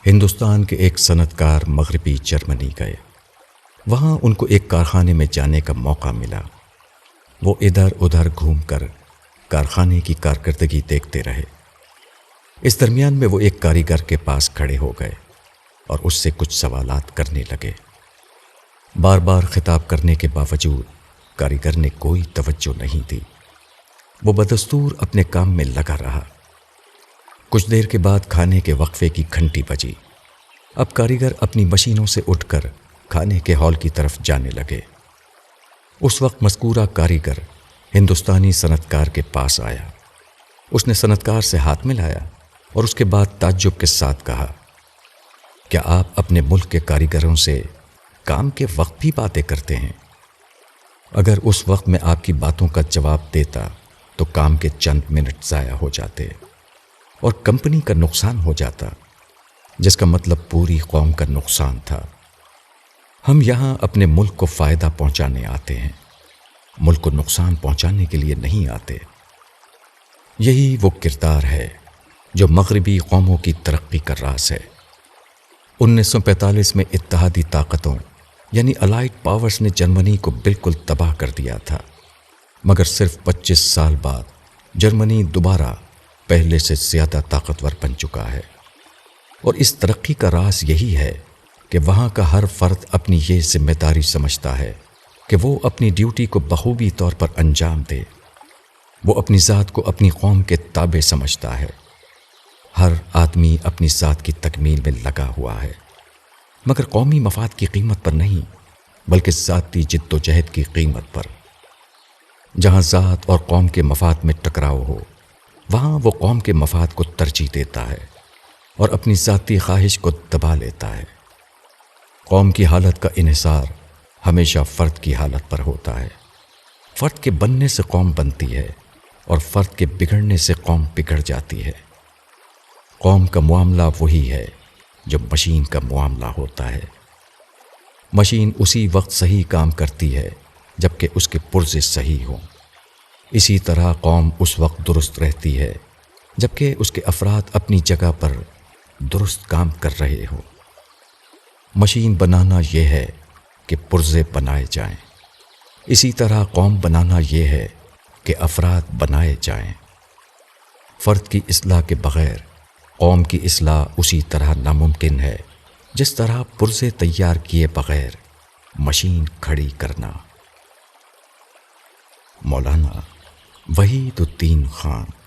ہندوستان کے ایک صنعت کار مغربی جرمنی گئے۔ وہاں ان کو ایک کارخانے میں جانے کا موقع ملا۔ وہ ادھر ادھر گھوم کر کارخانے کی کارکردگی دیکھتے رہے۔ اس درمیان میں وہ ایک کاریگر کے پاس کھڑے ہو گئے اور اس سے کچھ سوالات کرنے لگے۔ بار بار خطاب کرنے کے باوجود کاریگر نے کوئی توجہ نہیں دی۔ وہ بدستور اپنے کام میں لگا رہا۔ کچھ دیر کے بعد کھانے کے وقفے کی گھنٹی بجی۔ اب کاریگر اپنی مشینوں سے اٹھ کر کھانے کے ہال کی طرف جانے لگے۔ اس وقت مذکورہ کاریگر ہندوستانی صنعت کار کے پاس آیا۔ اس نے صنعت کار سے ہاتھ ملایا اور اس کے بعد تعجب کے ساتھ کہا، کیا آپ اپنے ملک کے کاریگروں سے کام کے وقت بھی باتیں کرتے ہیں؟ اگر اس وقت میں آپ کی باتوں کا جواب دیتا تو کام کے چند منٹ ضائع ہو جاتے اور کمپنی کا نقصان ہو جاتا، جس کا مطلب پوری قوم کا نقصان تھا۔ ہم یہاں اپنے ملک کو فائدہ پہنچانے آتے ہیں، ملک کو نقصان پہنچانے کے لیے نہیں آتے۔ یہی وہ کردار ہے جو مغربی قوموں کی ترقی کا راز ہے۔ 1945 میں اتحادی طاقتوں یعنی الائڈ پاورز نے جرمنی کو بالکل تباہ کر دیا تھا، مگر صرف 25 سال بعد جرمنی دوبارہ پہلے سے زیادہ طاقتور بن چکا ہے۔ اور اس ترقی کا راز یہی ہے کہ وہاں کا ہر فرد اپنی یہ ذمہ داری سمجھتا ہے کہ وہ اپنی ڈیوٹی کو بخوبی طور پر انجام دے۔ وہ اپنی ذات کو اپنی قوم کے تابع سمجھتا ہے۔ ہر آدمی اپنی ذات کی تکمیل میں لگا ہوا ہے، مگر قومی مفاد کی قیمت پر نہیں، بلکہ ذاتی جد و جہد کی قیمت پر۔ جہاں ذات اور قوم کے مفاد میں ٹکراؤ ہو، وہاں وہ قوم کے مفاد کو ترجیح دیتا ہے اور اپنی ذاتی خواہش کو دبا لیتا ہے۔ قوم کی حالت کا انحصار ہمیشہ فرد کی حالت پر ہوتا ہے۔ فرد کے بننے سے قوم بنتی ہے اور فرد کے بگڑنے سے قوم بگڑ جاتی ہے۔ قوم کا معاملہ وہی ہے جو مشین کا معاملہ ہوتا ہے۔ مشین اسی وقت صحیح کام کرتی ہے جبکہ اس کے پرزے صحیح ہوں۔ اسی طرح قوم اس وقت درست رہتی ہے جبکہ اس کے افراد اپنی جگہ پر درست کام کر رہے ہوں۔ مشین بنانا یہ ہے کہ پرزے بنائے جائیں، اسی طرح قوم بنانا یہ ہے کہ افراد بنائے جائیں۔ فرد کی اصلاح کے بغیر قوم کی اصلاح اسی طرح ناممکن ہے جس طرح پرزے تیار کیے بغیر مشین کھڑی کرنا۔ مولانا وحید الدین خان۔